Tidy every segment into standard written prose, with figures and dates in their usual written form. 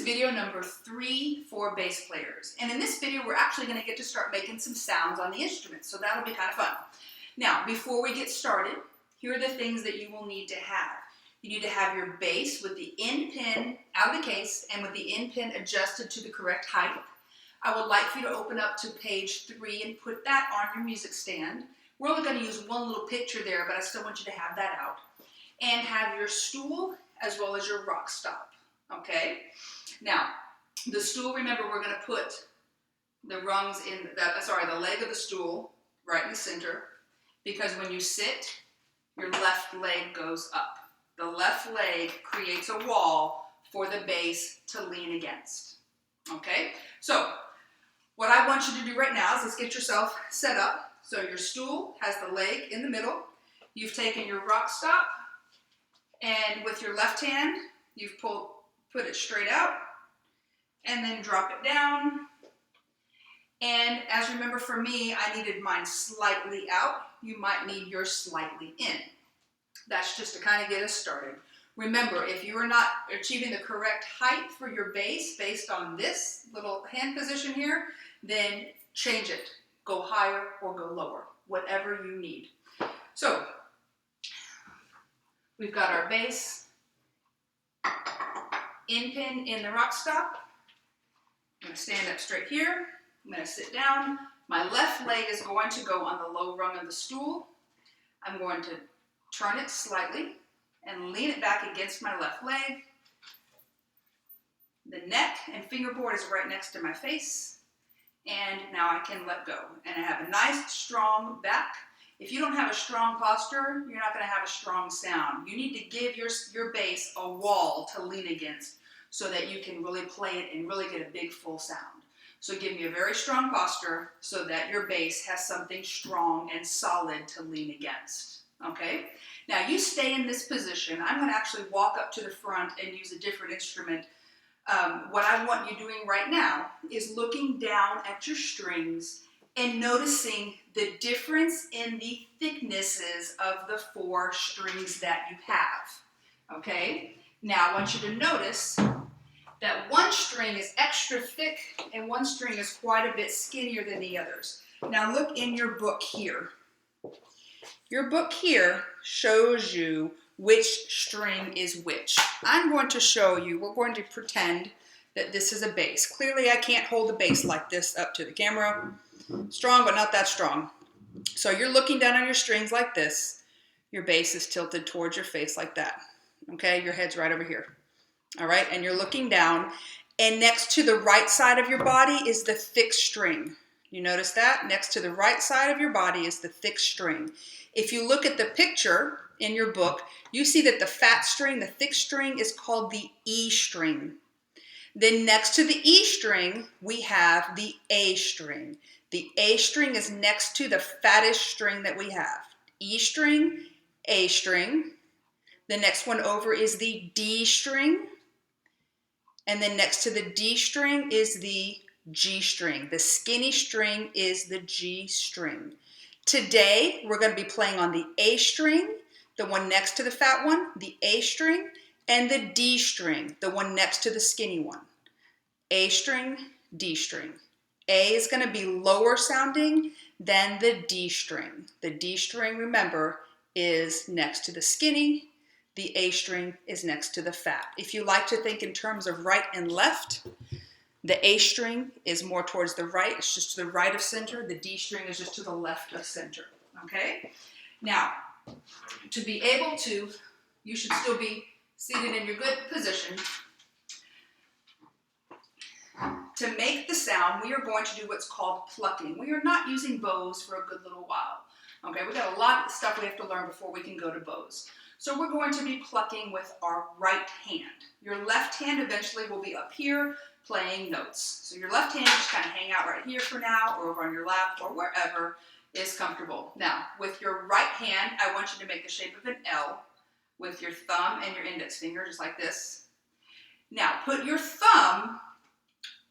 is video number 3 for bass players. And in this video, we're actually going to get to start making some sounds on the instrument. So that'll be kind of fun. Now, before we get started, here are the things that you will need to have. You need to have your bass with the end pin out of the case and with the end pin adjusted to the correct height. I would like for you to open up to page 3 and put that on your music stand. We're only going to use one little picture there, but I still want you to have that out. And have your stool as well as your rock stop. Okay? Now, the stool, remember, we're going to put the rungs in, the leg of the stool right in the center, because when you sit, your left leg goes up. The left leg creates a wall for the bass to lean against. Okay? So, what I want you to do right now is let's get yourself set up. So your stool has the leg in the middle. You've taken your rock stop, and with your left hand, you've put it straight out, and then drop it down. And as remember for me, I needed mine slightly out. You might need yours slightly in. That's just to kind of get us started. Remember, if you are not achieving the correct height for your bass based on this little hand position here, then change it. Go higher or go lower, whatever you need. So, we've got our bass, end pin in the rock stop. I'm going to stand up straight here. I'm going to sit down. My left leg is going to go on the low rung of the stool. I'm going to turn it slightly and lean it back against my left leg. The neck and fingerboard is right next to my face. And now I can let go. And I have a nice, strong back. If you don't have a strong posture, you're not going to have a strong sound. You need to give your bass a wall to lean against so that you can really play it and really get a big, full sound. So give me a very strong posture so that your bass has something strong and solid to lean against. Okay? Now you stay in this position. I'm going to actually walk up to the front and use a different instrument. What I want you doing right now is looking down at your strings and noticing the difference in the thicknesses of the 4 strings that you have. Okay? Now I want you to notice that one string is extra thick and one string is quite a bit skinnier than the others. Now look in your book here. Your book here shows you which string is which. I'm going to show you, we're going to pretend that this is a bass. Clearly I can't hold the bass like this up to the camera. Strong, but not that strong. So you're looking down on your strings like this. Your bass is tilted towards your face like that. Okay, your head's right over here. All right, and you're looking down, and next to the right side of your body is the thick string. You notice that? Next to the right side of your body is the thick string. If you look at the picture in your book, you see that the fat string, the thick string, is called the E string. Then next to the E string, we have the A string. The A string is next to the fattest string that we have. E string, A string. The next one over is the D string. And then next to the D string is the G string. The skinny string is the G string. Today, we're going to be playing on the A string, the one next to the fat one, the A string, and the D string, the one next to the skinny one. A string, D string. A is going to be lower sounding than the D string. The D string, remember, is next to the skinny. The A string is next to the fat. If you like to think in terms of right and left, the A string is more towards the right. It's just to the right of center. The D string is just to the left of center. Okay? Now, to be able to, you should still be seated in your good position. To make the sound, we are going to do what's called plucking. We are not using bows for a good little while. Okay? We've got a lot of stuff we have to learn before we can go to bows. So we're going to be plucking with our right hand. Your left hand eventually will be up here playing notes. So your left hand just kind of hang out right here for now, or over on your lap, or wherever is comfortable. Now, with your right hand, I want you to make the shape of an L with your thumb and your index finger, just like this. Now, put your thumb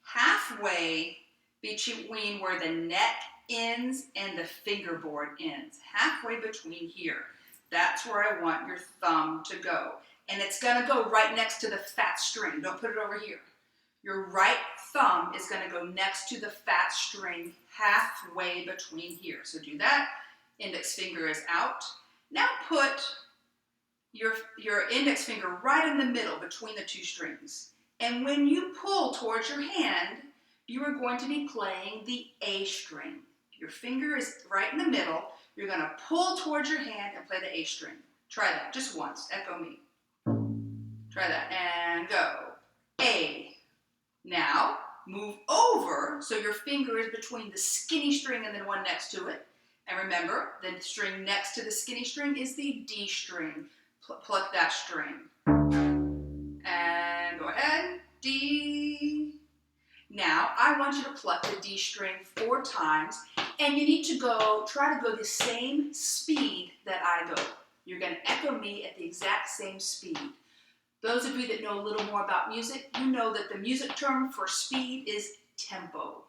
halfway between where the neck ends and the fingerboard ends. Halfway between here. That's where I want your thumb to go. And it's going to go right next to the fat string. Don't put it over here. Your right thumb is going to go next to the fat string halfway between here. So do that. Index finger is out. Now put your index finger right in the middle between the two strings. And when you pull towards your hand, you are going to be playing the A string. Your finger is right in the middle. You're going to pull towards your hand and play the A string. Try that just once. Echo me. Try that and go. A. Now move over so your finger is between the skinny string and then one next to it. And remember, the string next to the skinny string is the D string. Pluck that string. And go ahead. D. Now I want you to pluck the D string 4 times, and you need to try to go the same speed that I go. You're going to echo me at the exact same speed. Those of you that know a little more about music, you know that the music term for speed is tempo.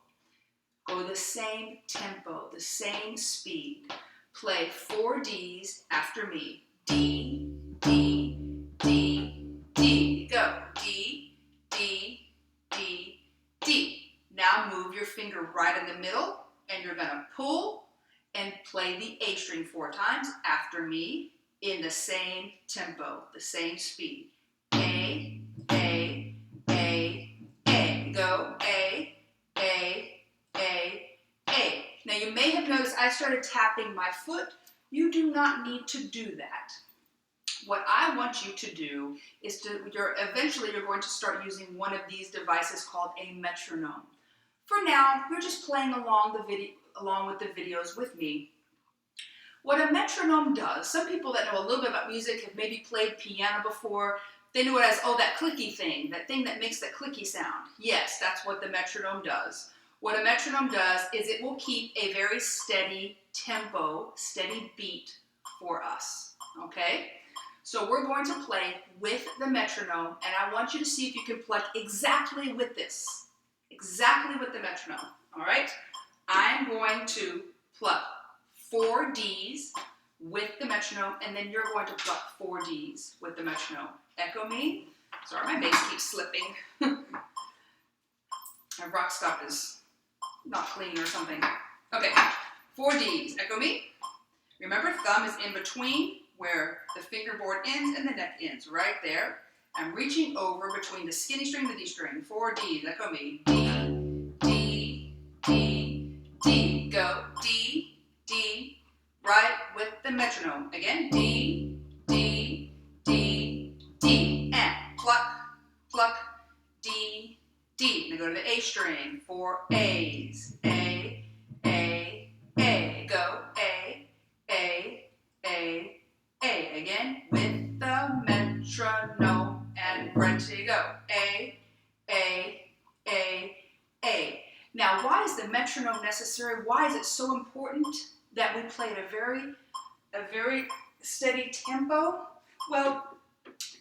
Go the same tempo, the same speed. Play 4 Ds after me. D, D, D, D. Go. D, D, D, D. Now move your finger right in the middle, and you're going to pull and play the A string 4 times after me in the same tempo, the same speed. A, A, A, A. Go. A, A, A, A. Now you may have noticed I started tapping my foot. You do not need to do that. What I want you to do is eventually you're going to start using one of these devices called a metronome. For now, you're just playing along with the videos with me. What a metronome does, some people that know a little bit about music have maybe played piano before. They know it as, oh, that clicky thing, that thing that makes that clicky sound. Yes, that's what the metronome does. What a metronome does is it will keep a very steady tempo, steady beat for us, okay? So we're going to play with the metronome, and I want you to see if you can pluck exactly with this, exactly with the metronome, all right? I'm going to pluck 4 Ds with the metronome, and then you're going to pluck 4 Ds with the metronome. Echo me. Sorry, my bass keeps slipping. My rock stop is not clean or something. Okay, 4 Ds. Echo me. Remember, thumb is in between where the fingerboard ends and the neck ends, right there. I'm reaching over between the skinny string and the D string. 4 Ds. Echo me. D, D, D, D. Go. D, D. Right with the metronome. Again. D, D, D, D. And pluck, pluck, D, D. Now go to the A string. 4 A's. A, A, A. Go. A, A, A, A. Again with the metronome. And ready to go. A, A, A, A. Now, why is the metronome necessary? Why is it so important that we play at a very steady tempo? Well,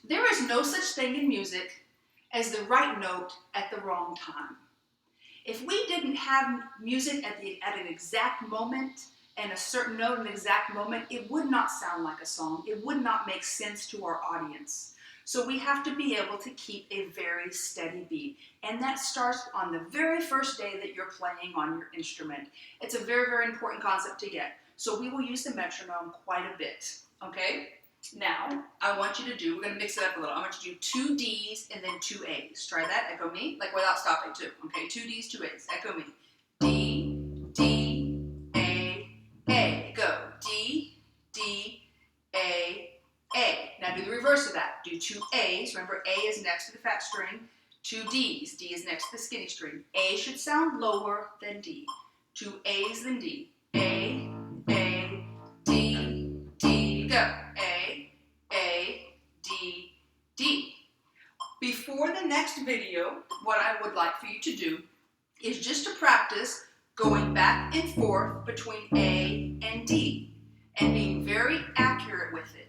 there is no such thing in music as the right note at the wrong time. If we didn't have music at an exact moment and a certain note at an exact moment, it would not sound like a song. It would not make sense to our audience. So we have to be able to keep a very steady beat. And that starts on the very first day that you're playing on your instrument. It's a very, very important concept to get. So we will use the metronome quite a bit, okay? Now, I want you to we're going to mix it up a little. I want you to do 2 Ds and then 2 A's. Try that, echo me, like without stopping too, okay? 2 Ds, 2 A's, echo me. D, D, A, A. Go. D, D, A, A. Now do the reverse of that. Do 2 A's. Remember, A is next to the fat string. 2 D's. D is next to the skinny string. A should sound lower than D. 2 A's than D. A, A, D, D. Go. A, A, D, D. Before the next video, what I would like for you to do is just to practice going back and forth between A and D and being very accurate with it.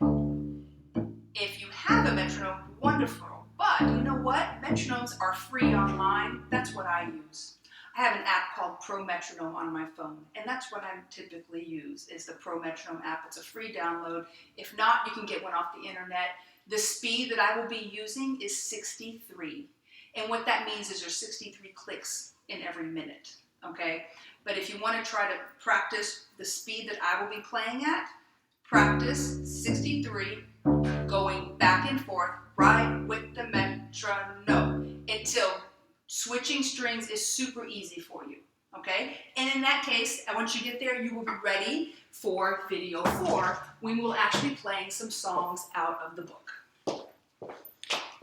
If you have a metronome, wonderful. But you know what? Metronomes are free online. That's what I use. I have an app called Pro Metronome on my phone, and that's what I typically use, is the Pro Metronome app. It's a free download. If not, you can get one off the internet. The speed that I will be using is 63. And what that means is there's 63 clicks in every minute, okay? But if you want to try to practice the speed that I will be playing at, practice 63, going back and forth, right with the metronome, until switching strings is super easy for you, okay? And in that case, once you get there, you will be ready for video 4, when we'll actually be playing some songs out of the book.